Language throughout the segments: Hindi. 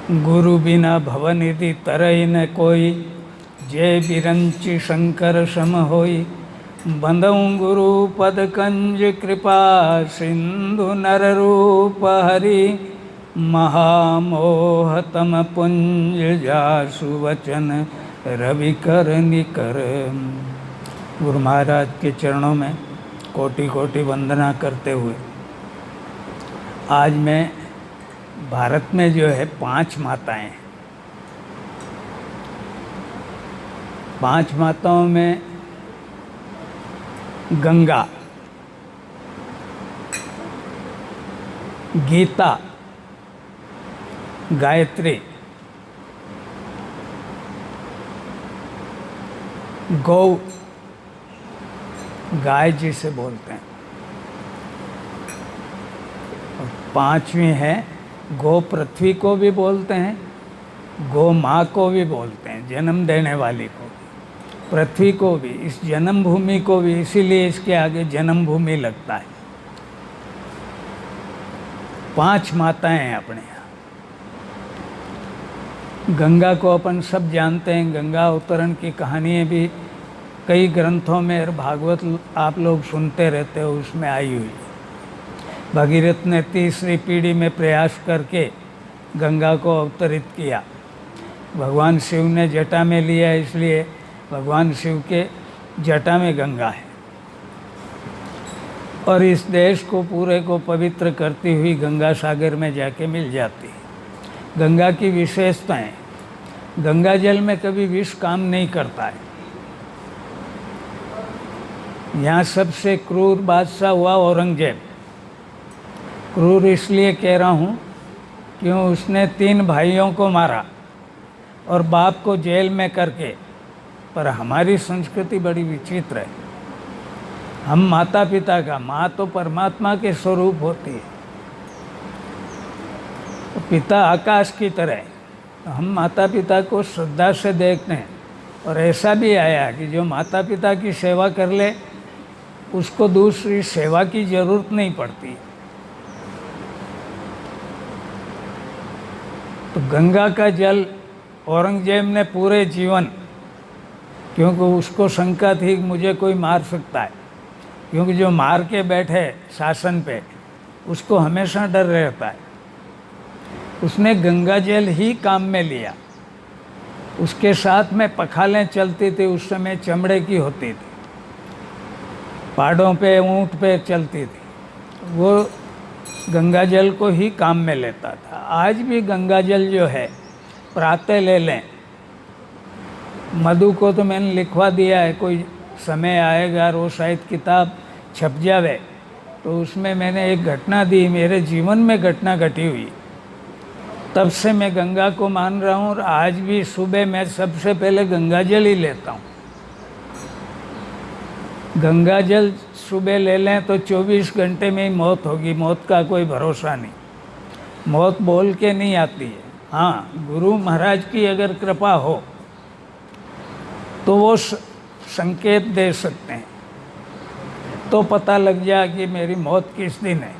गुरु बिना भवनिधि तरई न कोई, जय बिरंचि शंकर सम होई। बंदऊँ गुरु पद कंज कृपा सिंधु नर रूप हरि। महामोह तम पुंज जासु वचन रवि कर निकर। गुरु महाराज के चरणों में कोटि कोटि वंदना करते हुए आज मैं भारत में जो है 5 माताएं हैं। 5 माताओं में गंगा, गीता, गायत्री, गौ, गाय जिसे बोलते हैं, और 5वीं है गौ। पृथ्वी को भी बोलते हैं, गौ माँ को भी बोलते हैं, जन्म देने वाली को, पृथ्वी को भी, इस जन्म भूमि को भी, इसीलिए इसके आगे जन्म भूमि लगता है। 5 माताएं हैं अपने यहाँ। गंगा को अपन सब जानते हैं, गंगा अवतरण की कहानियाँ भी कई ग्रंथों में और भागवत आप लोग सुनते रहते हो, उसमें आई हुई। भगीरथ ने 3री पीढ़ी में प्रयास करके गंगा को अवतरित किया। भगवान शिव ने जटा में लिया, इसलिए भगवान शिव के जटा में गंगा है। और इस देश को पूरे को पवित्र करती हुई गंगा सागर में जाके मिल जाती है। गंगा की विशेषताएं, गंगा जल में कभी विष काम नहीं करता है। यहाँ सबसे क्रूर बादशाह हुआ औरंगजेब। क्रूर इसलिए कह रहा हूँ क्यों, उसने 3 भाइयों को मारा और बाप को जेल में करके। पर हमारी संस्कृति बड़ी विचित्र है। हम माता पिता का, माँ तो परमात्मा के स्वरूप होती है, तो पिता आकाश की तरह है, तो हम माता पिता को श्रद्धा से देखते हैं। और ऐसा भी आया कि जो माता पिता की सेवा कर ले उसको दूसरी सेवा की जरूरत नहीं पड़ती। तो गंगा का जल औरंगजेब ने पूरे जीवन, क्योंकि उसको शंका थी कि मुझे कोई मार सकता है, क्योंकि जो मार के बैठे शासन पे उसको हमेशा डर रहता है, उसने गंगा जल ही काम में लिया। उसके साथ में पखालें चलती थी, उस समय चमड़े की होती थी, पहाड़ों पे ऊँट पे चलती थी, वो गंगा जल को ही काम में लेता था। आज भी गंगा जल जो है प्रातः ले लें। मधु को तो मैंने लिखवा दिया है, कोई समय आएगा और वो शायद किताब छप जावे, तो उसमें मैंने एक घटना दी, मेरे जीवन में घटना घटी हुई। तब से मैं गंगा को मान रहा हूँ और आज भी सुबह मैं सबसे पहले गंगा जल ही लेता हूँ। गंगा जल सुबह ले लें तो 24 घंटे में ही मौत होगी, मौत का कोई भरोसा नहीं। मौत बोल के नहीं आती है। हाँ, गुरु महाराज की अगर कृपा हो तो वो संकेत दे सकते हैं, तो पता लग जाए कि मेरी मौत किस दिन है।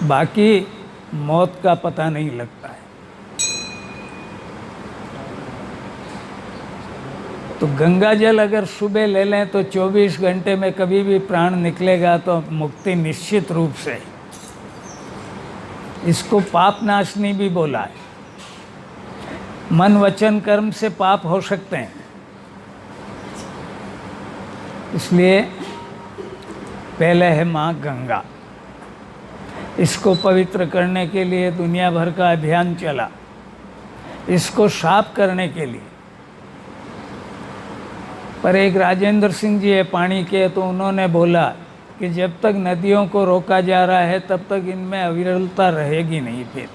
बाकी मौत का पता नहीं लगता है। तो गंगा जल अगर सुबह ले लें तो 24 घंटे में कभी भी प्राण निकलेगा तो मुक्ति निश्चित रूप से। इसको पाप नाशनी भी बोला है। मन वचन कर्म से पाप हो सकते हैं, इसलिए पहले है माँ गंगा। इसको पवित्र करने के लिए दुनिया भर का अभियान चला, इसको साफ करने के लिए। पर एक राजेंद्र सिंह जी है पानी के, तो उन्होंने बोला कि जब तक नदियों को रोका जा रहा है तब तक इनमें अविरलता रहेगी नहीं। फिर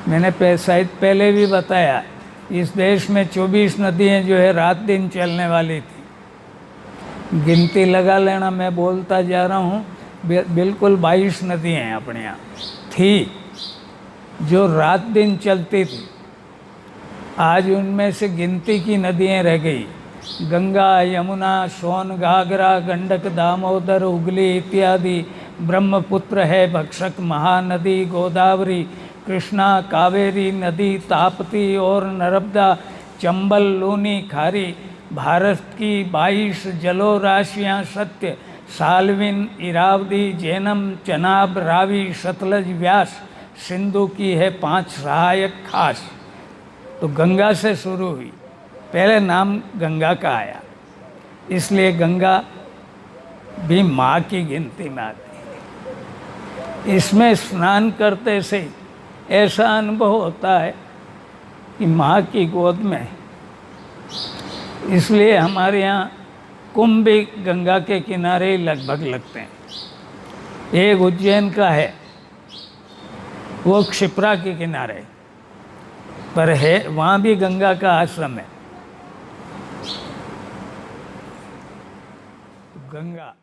मैंने शायद पहले भी बताया, इस देश में 24 नदियाँ जो है रात दिन चलने वाली थी। गिनती लगा लेना, मैं बोलता जा रहा हूँ, बिल्कुल 22 नदियाँ हैं अपने यहाँ थी जो रात दिन चलती थी। आज उनमें से गिनती की नदियाँ रह गई। गंगा, यमुना, सोन, घाघरा, गंडक, दामोदर, हुगली इत्यादि। ब्रह्मपुत्र है भक्षक महानदी, गोदावरी, कृष्णा, कावेरी नदी, ताप्ती और नर्मदा, चंबल, लूनी, खारी, भारत की 22 जलोराशियाँ सत्य, साल्विन, इरावदी, झेलम, चनाब, रावी, सतलज, व्यास, सिंधु की है 5 सहायक खास। तो गंगा से शुरू हुई, पहले नाम गंगा का आया, इसलिए गंगा भी माँ की गिनती में आती है। इसमें स्नान करते से ऐसा अनुभव होता है कि माँ की गोद में, इसलिए हमारे यहाँ कुंभ भी गंगा के किनारे ही लगभग लगते हैं। एक उज्जैन का है, वो क्षिप्रा के किनारे पर है, वहाँ भी गंगा का आश्रम है। गंगा